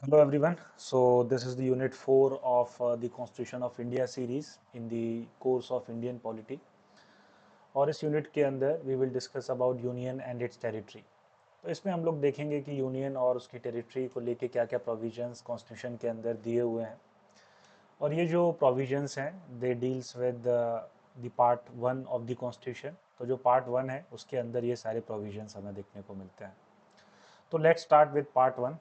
Hello everyone. So this is the unit 4 of the Constitution of India series in the course of Indian polity. और इस unit के अंदर we will discuss about union and its territory. तो इसमें हम लोग देखेंगे कि यूनियन और उसकी टेरिटरी को लेके क्या क्या प्रोविजंस कॉन्स्टिट्यूशन के अंदर दिए हुए हैं। और ये जो प्रोविजंस हैं they deals with the part one of the constitution. तो जो पार्ट वन है उसके अंदर ये सारे प्रोविजंस हमें देखने को मिलते हैं। तो let's start with part one.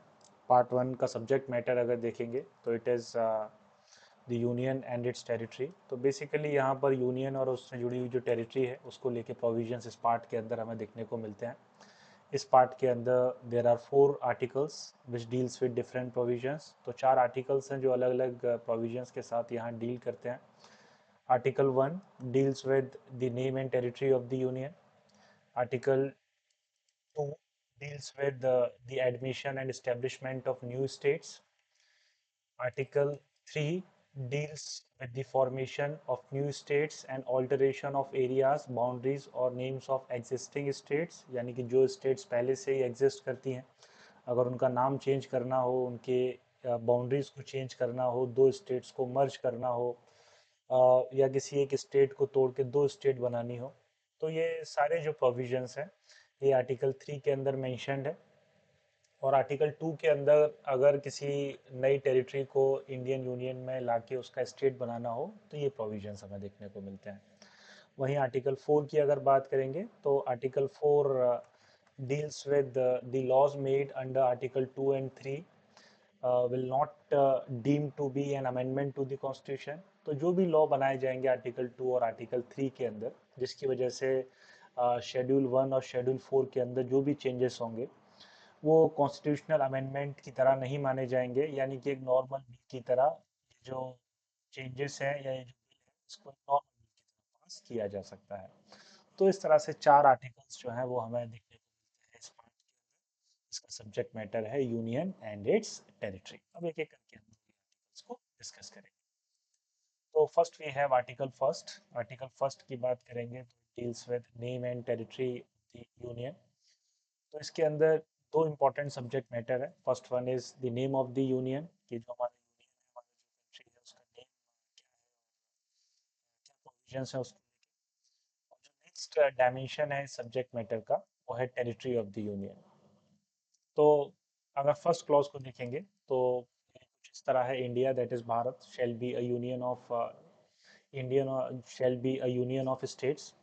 Part one का सब्जेक्ट मैटर अगर देखेंगे तो it is the union and its territory. तो बेसिकली यहाँ पर यूनियन और उससे जुड़ी हुई जो टेरिटरी है उसको लेके प्रोविजंस इस पार्ट के अंदर हमें देखने को मिलते हैं। इस पार्ट के अंदर there are 4 articles which deals with different provisions. तो 4 आर्टिकल्स हैं जो अलग अलग प्रोविजंस के साथ यहाँ डील करते हैं। Article 1 deals with the name and territory of the union. Article 2 deals with the admission and establishment of new states. Article 3 deals with the formation of new states and alteration of areas, boundaries और names of existing states, यानी कि जो states पहले से ही exist करती हैं अगर उनका नाम चेंज करना हो, उनके बाउंड्रीज को चेंज करना हो, दो स्टेट्स को मर्ज करना हो, या किसी एक स्टेट को तोड़ के दो स्टेट बनानी हो, तो ये सारे जो प्रोविजंस हैं ये आर्टिकल 3 के अंदर मेंशन्ड है। और आर्टिकल 2 के अंदर अगर किसी नई टेरिटरी को इंडियन यूनियन में लाके उसका स्टेट बनाना हो तो ये प्रोविजंस हमें देखने को मिलते हैं। वहीं आर्टिकल 4 की अगर बात करेंगे तो article 4 deals with the laws made under article 2 and 3 will not deem to be an amendment to the constitution। तो जो भी लॉ बनाए जाएंगे आर्टिकल 2 और आर्टिकल 3 के अंदर जिसकी वजह से शेड्यूल 1 और शेड्यूल 4 के अंदर जो भी चेंजेस होंगे वो कॉन्स्टिट्यूशनल अमेंडमेंट की तरह नहीं माने जाएंगे, यानी कि एक नॉर्मल बिल की तरह जो चेंजेस हैं या ये जो बिल है इसको नॉर्मल बिल की तरह पास किया जा सकता है। तो इस तरह से 4 आर्टिकल्स जो हैं वो हमें देखने को मिलते हैं इस पार्ट के अंदर। इसका सब्जेक्ट मैटर है यूनियन एंड इट्स टेरिटरी। अब एक एक करके हम आर्टिकल्स को डिस्कस करेंगे। तो first we have article first. Article first की बात करेंगे तो deals with name and territory of the union. तो इसके अंदर दो इम्पोर्टेंट सब्जेक्ट मैटर है। First one is the name of the union, कि जो हमारा यूनियन है, हमारा जो कंट्री है उसका नेम क्या है और क्या प्रोविजंस है उसको लेके। और जो नेक्स्ट डायमेंशन है इस सब्जेक्ट मैटर का वो है टेरिटरी ऑफ द यूनियन। तो अगर फर्स्ट क्लॉज को देखेंगे तो ये कुछ इस तरह है। India that is Bharat shall be a union of Indian shell be a union of states.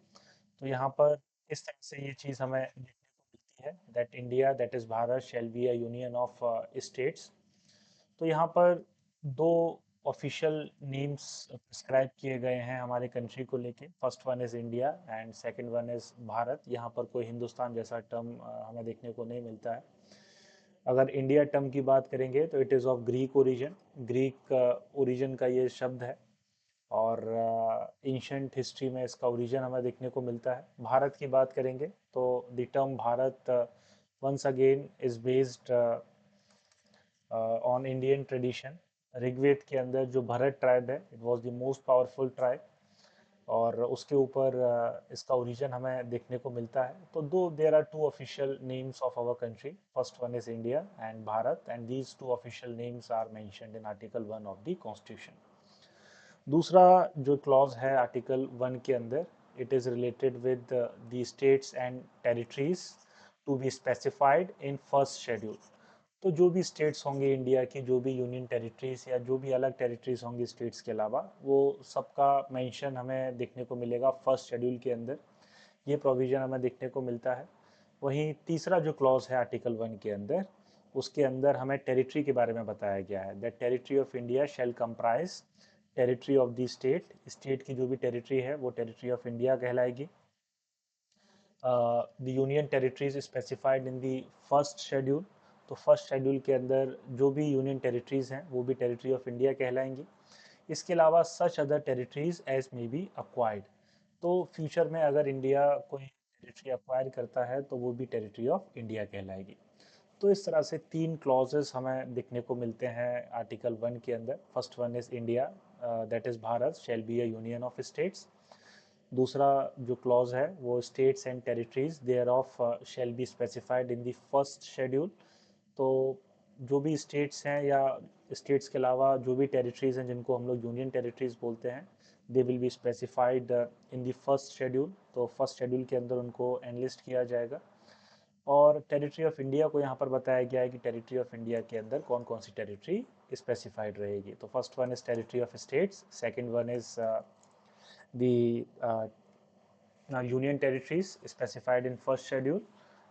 तो यहाँ पर इस तरह से ये चीज़ हमें देखने को मिलती है that India that is Bharat shall be a union of states. तो यहाँ पर दो ऑफिशियल नेम्स प्रिस्क्राइब किए गए हैं हमारे कंट्री को लेके। First one is India and second one is Bharat. यहाँ पर कोई हिंदुस्तान जैसा टर्म हमें देखने को नहीं मिलता है। अगर इंडिया टर्म की बात करेंगे तो it is of Greek origin. Greek origin का ये शब्द है और एंशंट हिस्ट्री में इसका ओरिजिन हमें देखने को मिलता है। भारत की बात करेंगे तो the term Bharat once again is based on Indian tradition. Rigveda के अंदर जो भरत ट्राइब है it was the most powerful tribe और उसके ऊपर इसका ओरिजिन हमें देखने को मिलता है। तो दो there are two official names of our country. First one is India and Bharat and these two official names are mentioned in article 1 of the constitution. दूसरा जो क्लॉज है आर्टिकल 1 के अंदर it is related with the states and territories to be specified in first schedule. तो जो भी states होंगे India की, जो भी यूनियन टेरिटरीज या जो भी अलग टेरिटरीज होंगी स्टेट्स के अलावा, वो सबका मेंशन हमें देखने को मिलेगा फर्स्ट शेड्यूल के अंदर। ये प्रोविज़न हमें देखने को मिलता है। वहीं तीसरा जो क्लॉज है आर्टिकल 1 के अंदर उसके अंदर हमें टेरिटरी के बारे में बताया गया है that territory of India shall comprise territory of the state. State की जो भी टेरिटरी है वो टेरिटरी ऑफ इंडिया कहलाएगी। The union territories specified in the first schedule. तो फर्स्ट शेड्यूल के अंदर जो भी यूनियन टेरिटरीज हैं वो भी टेरिटरी ऑफ इंडिया कहलाएंगी। इसके अलावा such other territories as may be acquired. तो फ्यूचर में अगर इंडिया कोई टेरिटरी अक्वायर करता है तो वो भी टेरिटरी ऑफ इंडिया कहलाएगी। तो इस तरह से 3 क्लॉजेस हमें देखने को मिलते हैं आर्टिकल 1 के अंदर। First one is India that is Bharat shall be a union of states. दूसरा जो क्लॉज है वो states and territories thereof shall be specified in the first schedule. तो जो भी स्टेट्स हैं या स्टेट्स के अलावा जो भी टेरिटरीज हैं जिनको हम लोग यूनियन टेरिटरीज बोलते हैं, they will be specified in the first schedule. तो फर्स्ट शेड्यूल के अंदर उनको एनलिस्ट किया जाएगा। और टेरिटरी ऑफ इंडिया को यहाँ पर बताया गया है कि टेरिटरी ऑफ इंडिया के अंदर कौन कौन सी टेरिटरी स्पेसिफाइड रहेगी। तो first one is territory of states, second one is the union territories specified in first schedule,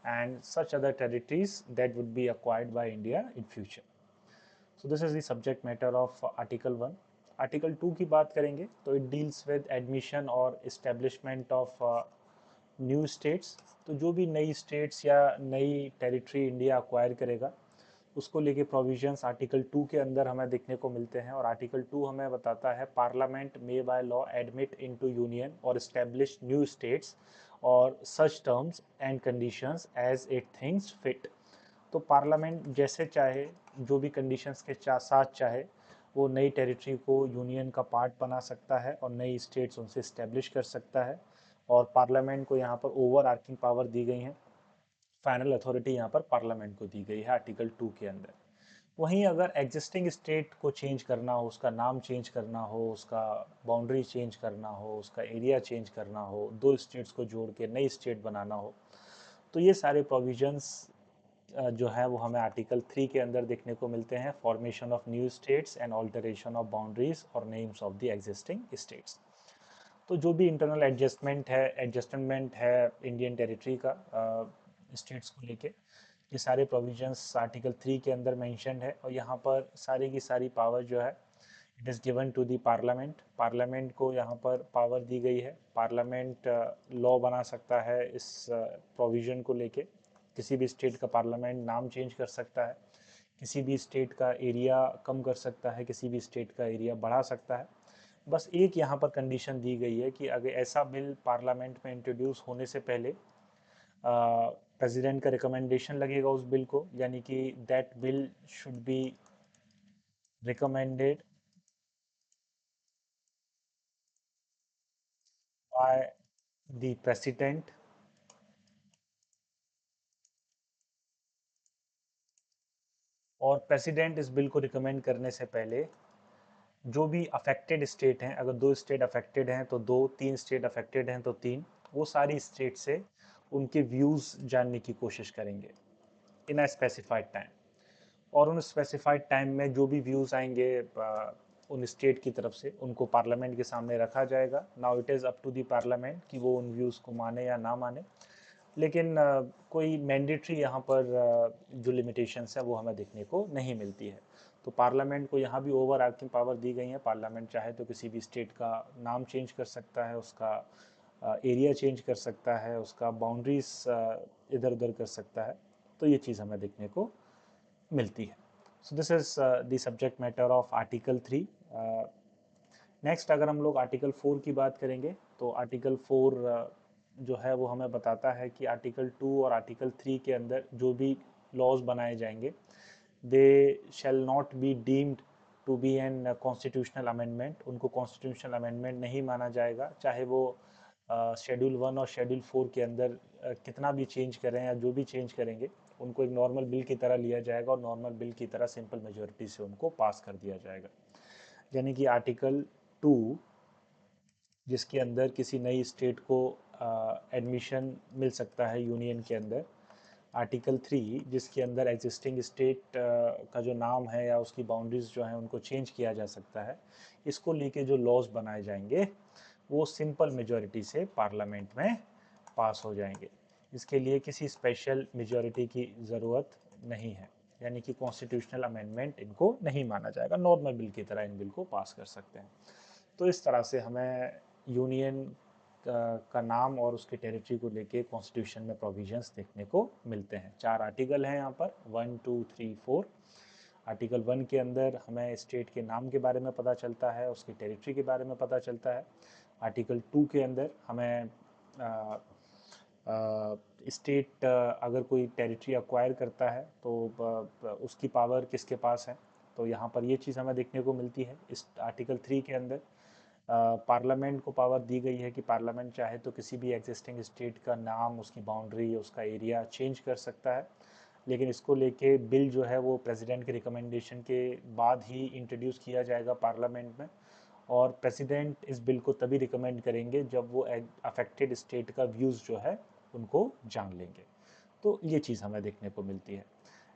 and such other territories that would be acquired by India in future. So this is the subject matter of Article 1. Article 2 की बात करेंगे तो it deals with admission और establishment of new states. तो जो भी नई states या नई टेरिटरी इंडिया अक्वायर करेगा उसको लेके प्रोविजंस आर्टिकल 2 के अंदर हमें देखने को मिलते हैं। और आर्टिकल 2 हमें बताता है parliament may by law admit into union और एस्टेब्लिश न्यू स्टेट्स और such terms and conditions as it thinks fit. तो पार्लियामेंट जैसे चाहे, जो भी कंडीशंस के साथ चाहे, वो नई टेरिटरी को यूनियन का पार्ट बना सकता है और नई स्टेट्स उनसे इस्टेब्लिश कर सकता है। और पार्लियामेंट को यहाँ पर ओवर आर्किंग पावर दी गई है, फाइनल अथॉरिटी यहाँ पर पार्लियामेंट को दी गई है आर्टिकल 2 के अंदर। वहीं अगर एग्जिस्टिंग स्टेट को चेंज करना हो, उसका नाम चेंज करना हो, उसका बाउंड्री चेंज करना हो, उसका एरिया चेंज करना हो, दो स्टेट्स को जोड़ के नई स्टेट बनाना हो, तो ये सारे प्रोविजंस जो है वो हमें आर्टिकल 3 के अंदर देखने को मिलते हैं। Formation of new states and alteration of boundaries और names of the existing states. तो जो भी इंटरनल एडजस्टमेंट है इंडियन टेरिटरी का स्टेट्स को लेके, ये सारे प्रोविजंस आर्टिकल 3 के अंदर मेंशन्ड है। और यहाँ पर सारी की सारी पावर जो है it is given to the parliament. Parliament को यहाँ पर पावर दी गई है। पार्लियामेंट लॉ बना सकता है इस प्रोविज़न को लेके। किसी भी स्टेट का पार्लियामेंट नाम चेंज कर सकता है, किसी भी स्टेट का एरिया कम कर सकता है, किसी भी स्टेट का एरिया बढ़ा सकता है। बस एक यहाँ पर कंडीशन दी गई है कि अगर ऐसा बिल पार्लियामेंट में इंट्रोड्यूस होने से पहले प्रेसिडेंट का रिकमेंडेशन लगेगा उस बिल को, यानी कि that bill should be recommended by the president. और प्रेसिडेंट इस बिल को रिकमेंड करने से पहले जो भी अफेक्टेड स्टेट हैं, अगर दो स्टेट अफेक्टेड हैं तो दो, तीन स्टेट अफेक्टेड हैं तो तीन, वो सारी स्टेट से उनके व्यूज़ जानने की कोशिश करेंगे इन अ स्पेसिफाइड टाइम। और उन स्पेसिफाइड टाइम में जो भी व्यूज़ आएंगे उन स्टेट की तरफ से, उनको पार्लियामेंट के सामने रखा जाएगा। Now it is up to the parliament कि वो उन व्यूज़ को माने या ना माने। लेकिन कोई मैंडेटरी यहाँ पर जो लिमिटेशंस है वो हमें देखने को नहीं मिलती है। तो पार्लियामेंट को यहाँ भी ओवर आर्किंग पावर दी गई है। पार्लियामेंट चाहे तो किसी भी स्टेट का नाम चेंज कर सकता है, उसका एरिया चेंज कर सकता है, उसका बाउंड्रीज इधर उधर कर सकता है। तो ये चीज़ हमें देखने को मिलती है। So this is the subject matter of article 3। Next अगर हम लोग आर्टिकल 4 की बात करेंगे तो आर्टिकल 4 जो है वो हमें बताता है कि आर्टिकल 2 और आर्टिकल 3 के अंदर जो भी लॉज बनाए जाएंगे they shall not be deemed to be an constitutional amendment. उनको कॉन्स्टिट्यूशनल अमेंडमेंट नहीं माना जाएगा, चाहे वो शेड्यूल 1 और शेड्यूल 4 के अंदर कितना भी चेंज करें या जो भी चेंज करेंगे, उनको एक नॉर्मल बिल की तरह लिया जाएगा और नॉर्मल बिल की तरह सिंपल मेजोरिटी से उनको पास कर दिया जाएगा। यानी कि आर्टिकल 2 जिसके अंदर किसी नई स्टेट को एडमिशन मिल सकता है यूनियन के अंदर, आर्टिकल 3 जिसके अंदर एग्जिस्टिंग स्टेट का जो नाम है या उसकी बाउंड्रीज जो हैं उनको चेंज किया जा सकता है, इसको लेके जो लॉज बनाए जाएंगे वो सिंपल मेजॉरिटी से पार्लियामेंट में पास हो जाएंगे। इसके लिए किसी स्पेशल मेजॉरिटी की ज़रूरत नहीं है, यानी कि कॉन्स्टिट्यूशनल अमेंडमेंट इनको नहीं माना जाएगा, नॉर्मल बिल की तरह इन बिल को पास कर सकते हैं। तो इस तरह से हमें यूनियन का नाम और उसके टेरिटरी को लेके कॉन्स्टिट्यूशन में प्रोविजंस देखने को मिलते हैं। 4 आर्टिकल हैं यहाँ पर, 1 2 3 4। आर्टिकल 1 के अंदर हमें स्टेट के नाम के बारे में पता चलता है, उसकी टेरिटरी के बारे में पता चलता है। आर्टिकल 2 के अंदर हमें स्टेट अगर कोई टेरिटरी अक्वायर करता है तो उसकी पावर किसके पास है, तो यहाँ पर ये चीज़ हमें देखने को मिलती है। इस आर्टिकल 3 के अंदर पार्लियामेंट को पावर दी गई है कि पार्लियामेंट चाहे तो किसी भी एग्जिस्टिंग स्टेट का नाम, उसकी बाउंड्री, उसका एरिया चेंज कर सकता है। लेकिन इसको लेके बिल जो है वो प्रेसिडेंट के रिकमेंडेशन के बाद ही इंट्रोड्यूस किया जाएगा पार्लियामेंट में, और प्रेसिडेंट इस बिल को तभी रिकमेंड करेंगे जब वो अफेक्टेड स्टेट का व्यूज़ जो है उनको जान लेंगे। तो ये चीज़ हमें देखने को मिलती है।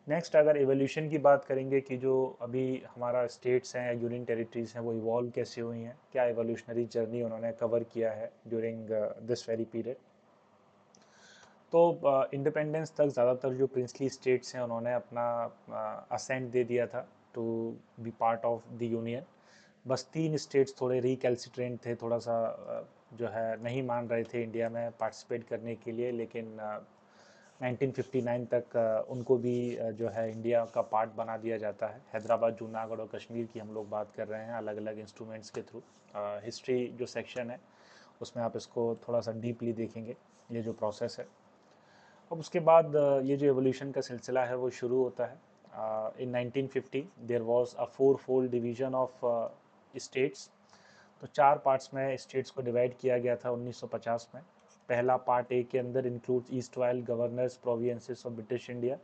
नेक्स्ट अगर एवोल्यूशन की बात करेंगे कि जो अभी हमारा स्टेट्स हैं या यूनियन टेरिटरीज हैं वो इवॉल्व कैसे हुई हैं, क्या एवोल्यूशनरी जर्नी उन्होंने कवर किया है ड्यूरिंग दिस वेरी पीरियड। तो इंडिपेंडेंस तक ज़्यादातर जो प्रिंसली स्टेट्स हैं उन्होंने अपना असेंट दे दिया था to be part of the union. बस 3 स्टेट्स थोड़े रिकैल्सिट्रेंट थे, थोड़ा सा जो है नहीं मान रहे थे इंडिया में पार्टिसिपेट करने के लिए, लेकिन 1959 तक उनको भी जो है इंडिया का पार्ट बना दिया जाता है। हैदराबाद, जूनागढ़ और कश्मीर की हम लोग बात कर रहे हैं अलग अलग इंस्ट्रूमेंट्स के थ्रू। हिस्ट्री जो सेक्शन है उसमें आप इसको थोड़ा सा डीपली देखेंगे, ये जो प्रोसेस है। अब उसके बाद ये जो एवोल्यूशन का सिलसिला है वो शुरू होता है। In 1950 there was a four fold division of states. तो 4 पार्ट्स में स्टेट्स को डिवाइड किया गया था 1950 में। पहला पार्ट ए के अंदर includes east while governors provinces of British India.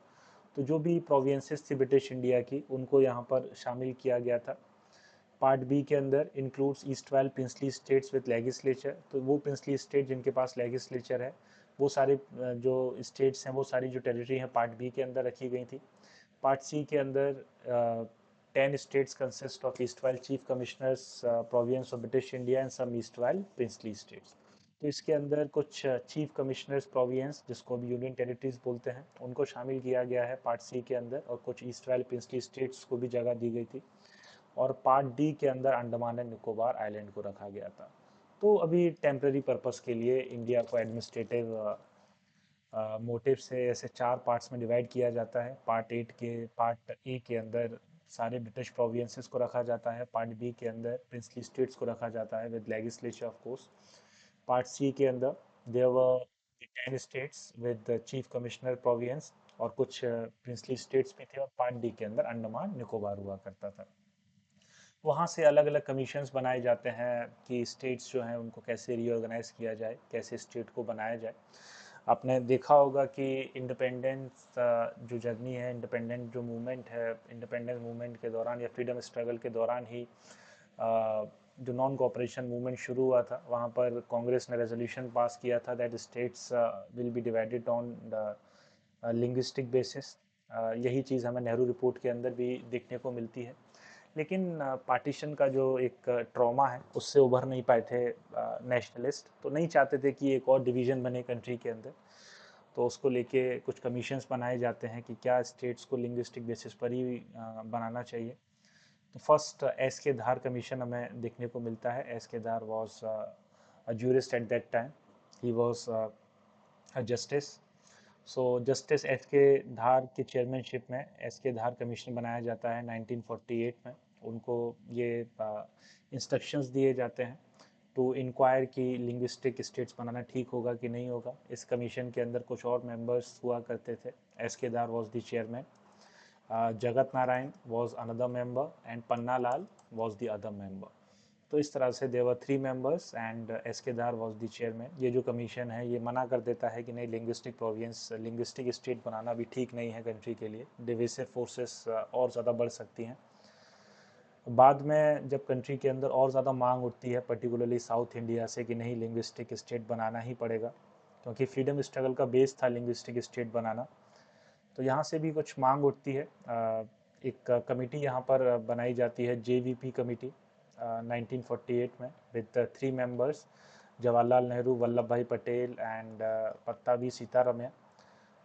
तो जो भी प्रोविंसेस थी ब्रिटिश इंडिया की उनको यहाँ पर शामिल किया गया था। पार्ट बी के अंदर includes east while princely states with legislature. तो वो प्रिंसली स्टेट जिनके पास लेजिस्लेचर है, वो सारे जो स्टेट्स हैं वो सारी जो टेरिटरी हैं पार्ट बी के अंदर रखी गई थी। पार्ट सी के अंदर 10 states consist of erstwhile chief commissioners province of British India and some erstwhile princely states। तो इसके अंदर कुछ चीफ कमिश्नर्स प्रोविंस जिसको भी यूनियन टेरिटरीज बोलते हैं उनको शामिल किया गया है पार्ट सी के अंदर, और कुछ ईस्टवाइल प्रिंसली स्टेट्स को भी जगह दी गई थी। और पार्ट डी के अंदर अंडमान एंड निकोबार आइलैंड को रखा गया था। तो अभी टेम्प्रेरी पर्पस के लिए इंडिया को एडमिनिस्ट्रेटिव मोटिव से ऐसे 4 पार्ट्स में डिवाइड किया जाता है। पार्ट ए के अंदर सारे ब्रिटिश प्रोविंसेस को रखा जाता है। पार्ट बी के अंदर प्रिंसली स्टेट्स को रखा जाता है with legislature of course. Part C के अंदर there were 10 states with chief commissioner province, और कुछ प्रिंसली स्टेट्स भी थे। और पार्ट डी के अंदर अंडमान निकोबार हुआ करता था। वहाँ से अलग अलग कमीशंस बनाए जाते हैं कि स्टेट्स जो हैं उनको कैसे रीऑर्गेनाइज किया जाए, कैसे स्टेट को बनाया जाए। आपने देखा होगा कि इंडिपेंडेंस जो जर्नी है, इंडिपेंडेंट जो मूवमेंट है, इंडिपेंडेंस मूवमेंट के दौरान या फ्रीडम स्ट्रगल के दौरान ही जो नॉन कोऑपरेशन मूवमेंट शुरू हुआ था, वहाँ पर कांग्रेस ने रेजोल्यूशन पास किया था that states will be divided on the linguistic basis. यही चीज़ हमें नेहरू रिपोर्ट के अंदर भी देखने को मिलती है। लेकिन पार्टीशन का जो एक ट्रॉमा है उससे उभर नहीं पाए थे नेशनलिस्ट, तो नहीं चाहते थे कि एक और डिवीज़न बने कंट्री के अंदर। तो उसको लेके कुछ कमीशंस बनाए जाते हैं कि क्या स्टेट्स को लिंग्विस्टिक बेसिस पर ही बनाना चाहिए। तो फर्स्ट एस के धार कमीशन हमें देखने को मिलता है। S K Dhar was a jurist at that time, he was a justice. So justice S K Dhar की चेयरमैनशिप में एस के धार कमीशन बनाया जाता है 1948 में। उनको ये इंस्ट्रक्शंस दिए जाते हैं टू इंक्वायर कि लिंग्विस्टिक स्टेट्स बनाना ठीक होगा कि नहीं होगा। इस कमीशन के अंदर कुछ और मेंबर्स हुआ करते थे। S K Dhar was the chairman, Jagat Narayan was another member and Panna Lal was the other member. तो इस तरह से देवर 3 members and S K Dhar was the chairman. ये जो कमीशन है ये मना कर देता है कि नहीं, लिंग्विस्टिक प्रोविंस लिंग्विस्टिक स्टेट बनाना भी ठीक नहीं है कंट्री के लिए, डिविसिव फोर्सेस और ज़्यादा बढ़ सकती हैं। बाद में जब कंट्री के अंदर और ज़्यादा मांग उठती है पर्टिकुलरली साउथ इंडिया से कि नहीं, लिंग्विस्टिक स्टेट बनाना ही पड़ेगा, क्योंकि फ्रीडम स्ट्रगल का बेस था लिंग्विस्टिक स्टेट बनाना। तो यहाँ से भी कुछ मांग उठती है। एक कमेटी यहाँ पर बनाई जाती है, JVP कमेटी 1948 में विद 3 मेंबर्स, जवाहरलाल नेहरू, वल्लभ भाई पटेल एंड पत्ताभी सीतारमैया।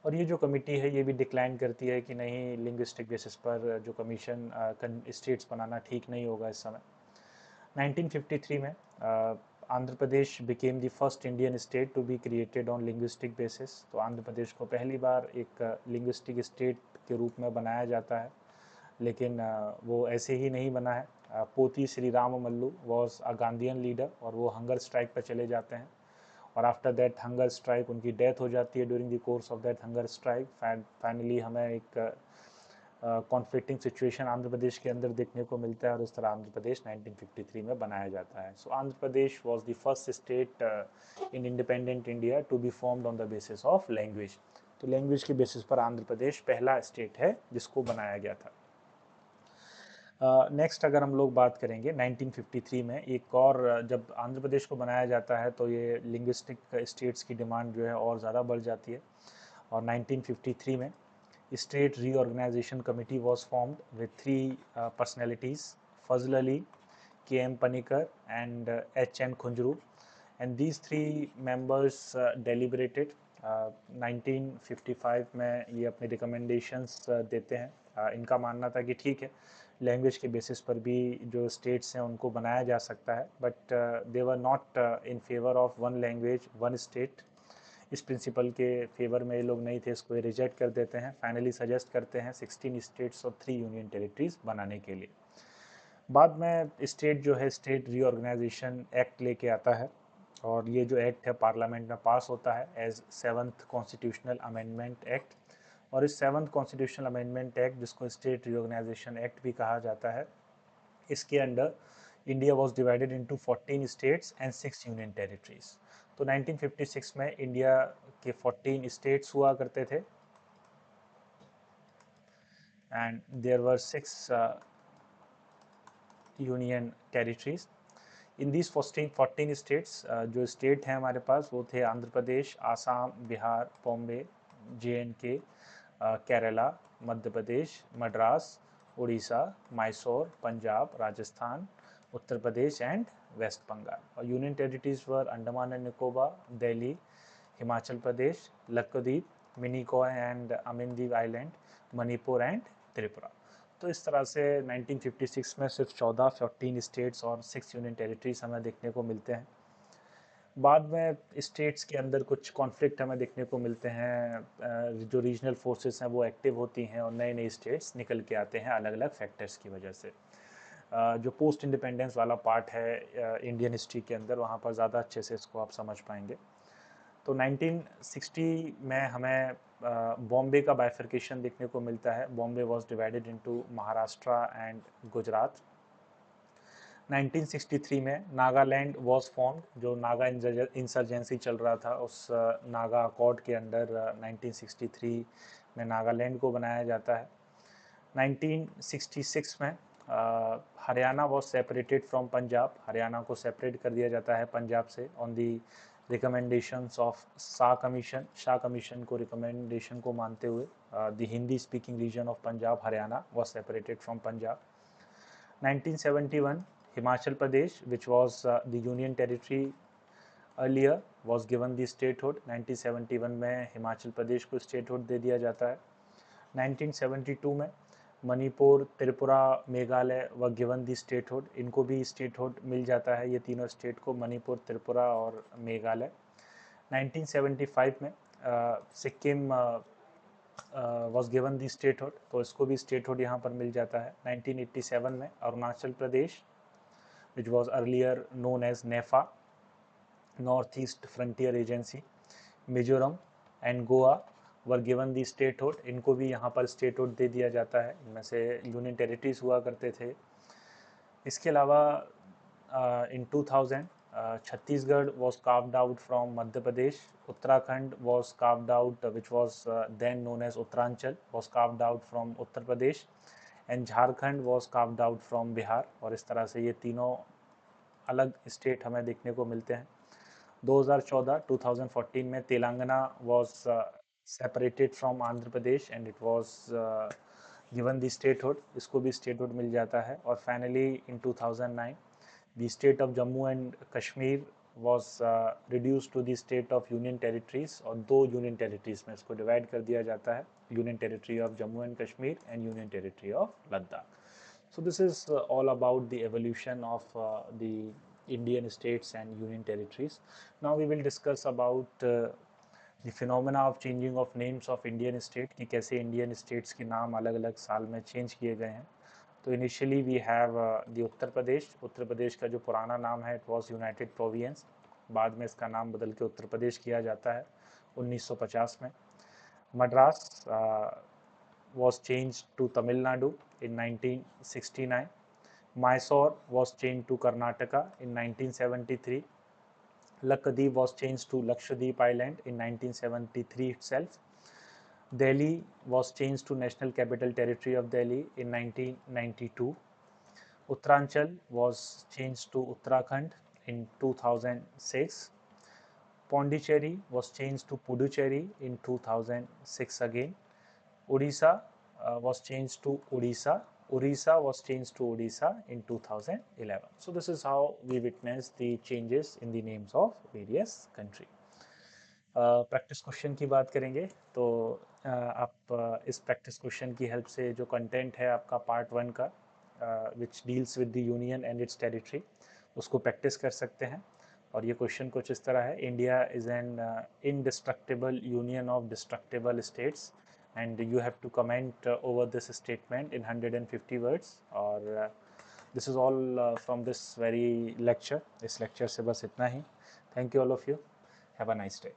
और ये जो कमेटी है ये भी डिक्लाइन करती है कि नहीं, लिंग्विस्टिक बेसिस पर जो कमीशन स्टेट्स बनाना ठीक नहीं होगा इस समय। 1953 में Andhra Pradesh became the first Indian state to be created on linguistic basis. तो आंध्र प्रदेश को पहली बार एक लिंग्विस्टिक स्टेट के रूप में बनाया जाता है, लेकिन वो ऐसे ही नहीं बना है। पोती Shri Ram Mallu was a Gandhian leader, और वो हंगर स्ट्राइक पर चले जाते हैं। और आफ्टर दैट हंगर स्ट्राइक उनकी डेथ हो जाती है during the course of that hunger strike. Finally हमें एक कॉन्फ्लिक्टिंग सिचुएशन आंध्र प्रदेश के अंदर देखने को मिलता है, और इस तरह आंध्र प्रदेश 1953 में बनाया जाता है। So Andhra Pradesh was the first state in independent India to be formed on the basis of language. तो लैंग्वेज के बेसिस पर आंध्र प्रदेश पहला स्टेट है जिसको बनाया गया था। नेक्स्ट अगर हम लोग बात करेंगे 1953 में एक और जब आंध्र प्रदेश को बनाया जाता है तो ये लिंग्विस्टिक स्टेट्स की डिमांड जो है और ज़्यादा बढ़ जाती है, और 1953 में state reorganisation committee was formed with 3 personalities, Fazal Ali, K M. Panikkar and H.N. Khunjru, and these three members deliberated. 1955 में ये अपने रिकमेंडेशंस देते हैं। इनका मानना था कि ठीक है, लैंग्वेज के बेसिस पर भी जो स्टेट्स हैं उनको बनाया जा सकता है, but they were not in favour of one language one state. इस प्रिंसिपल के फेवर में ये लोग नहीं थे, इसको रिजेक्ट कर देते हैं। फाइनली सजेस्ट करते हैं 16 स्टेट्स और 3 यूनियन टेरिटरीज बनाने के लिए। बाद में स्टेट जो है स्टेट रीऑर्गेनाइजेशन एक्ट लेके आता है, और ये जो एक्ट है पार्लियामेंट में पास होता है as 7th constitutional amendment act. और इस 7th कॉन्स्टिट्यूशनल अमेंडमेंट एक्ट, जिसको स्टेट रीऑर्गेनाइजेशन एक्ट भी कहा जाता है, इसके under India was divided into 14 states and 6 union territories. तो 1956 में इंडिया के 14 स्टेट्स हुआ करते थे and there were 6 union territories. In these 14 states, जो स्टेट हैं हमारे पास वो थे Andhra Pradesh, Assam, Bihar, Bombay, JNK, Kerala, Madhya Pradesh, Madras, Orissa, Mysore, Punjab, Rajasthan, Uttar Pradesh and West Bengal. और union territories were Andaman and Nicobar, Delhi, Himachal Pradesh, Lakshadweep, Minicoy and Amindivi island, Manipur and Tripura. तो इस तरह से 1956 में सिर्फ 14 स्टेट्स और 6 यूनियन टेरिटरीज हमें देखने को मिलते हैं। बाद में स्टेट्स के अंदर कुछ कॉन्फ्लिक्ट हमें देखने को मिलते हैं, जो रीजनल फोर्सेस हैं वो एक्टिव होती हैं और नए नए स्टेट्स निकल के आते हैं अलग अलग फैक्टर्स की वजह से। जो पोस्ट इंडिपेंडेंस वाला पार्ट है इंडियन हिस्ट्री के अंदर, वहाँ पर ज़्यादा अच्छे से इसको आप समझ पाएंगे। तो 1960 में हमें बॉम्बे का बाइफर्केशन देखने को मिलता है। Bombay was divided into Maharashtra and Gujarat. 1963 में नागालैंड वॉज फॉर्म्ड, जो नागा इंसर्जेंसी चल रहा था उस नागा अकॉर्ड के अंडर 1963 में नागालैंड को बनाया जाता है। 1966 में Haryana was separated from Punjab, Haryana को सेपरेट कर दिया जाता है पंजाब से on the recommendations of Shah commission. Shah commission को रिकमेंडेशन को मानते हुए the Hindi speaking region of Punjab Haryana was separated from Punjab. 1971 Himachal Pradesh, which was the union territory earlier, was given the statehood. 1971 में हिमाचल प्रदेश को स्टेटहुड दे दिया जाता है। 1972 में मणिपुर, त्रिपुरा, मेघालय व गिवन दी स्टेटहुड, इनको भी स्टेटहुड मिल जाता है, ये तीनों स्टेट को, मणिपुर, त्रिपुरा और मेघालय। 1975 में Sikkim was given the statehood, तो इसको भी स्टेटहुड यहाँ पर मिल जाता है। 1987 में Arunachal Pradesh, which was earlier known as NEFA, North East Frontier Agency, Mizoram and Goa were given the statehood, इनको भी यहाँ पर स्टेटहुड दे दिया जाता है, इनमें से यूनियन टेरिटरीज हुआ करते थे। इसके अलावा in 2000 Chhattisgarh was carved out from Madhya Pradesh, Uttarakhand was carved out which was then known as Uttaranchal was carved out from Uttar Pradesh, and Jharkhand was carved out from Bihar. और इस तरह से ये तीनों अलग स्टेट हमें देखने को मिलते हैं। 2014 में Telangana was separated from Andhra Pradesh and it was given the statehood, इसको भी स्टेटहुड मिल जाता है। और finally in 2009 the state of Jammu and Kashmir was reduce to the state of union territories, और 2 यूनियन टेरिटरीज में इसको डिवाइड कर दिया जाता है, union territory of Jammu and Kashmir and union territory of Ladakh. So this is all about the evolution of the Indian states and union territories. Now we will discuss about the phenomena of changing of names of Indian state, कि कैसे Indian states के नाम अलग अलग साल में change किए गए हैं। तो initially we have the Uttar Pradesh. Uttar Pradesh का जो पुराना नाम है इट वॉज यूनाइटेड प्रोविंस, बाद में इसका नाम बदल के उत्तर प्रदेश किया जाता है 1950 में। Madras was changed to Tamil Nadu in 1969. Mysore was changed to Karnataka in 1973. Lakshadweep was changed to Lakshadweep Island in 1973 itself. Delhi was changed to National Capital Territory of Delhi in 1992. Uttaranchal was changed to Uttarakhand in 2006. Pondicherry was changed to Puducherry in 2006 again. Odisha was changed to Odisha. Orissa was changed to Odisha in 2011. So this is how we witnessed the changes in the names of various countries. Practice question की बात करेंगे तो आप इस practice question की help से जो content है आपका पार्ट 1 का विच deals with the union and its territory उसको प्रैक्टिस कर सकते हैं और ये क्वेश्चन कुछ इस तरह है India is an indestructible union of destructible states and you have to comment over this statement in 150 words और this is all from this very lecture इस लेक्चर से बस इतना ही thank you all of you have a nice day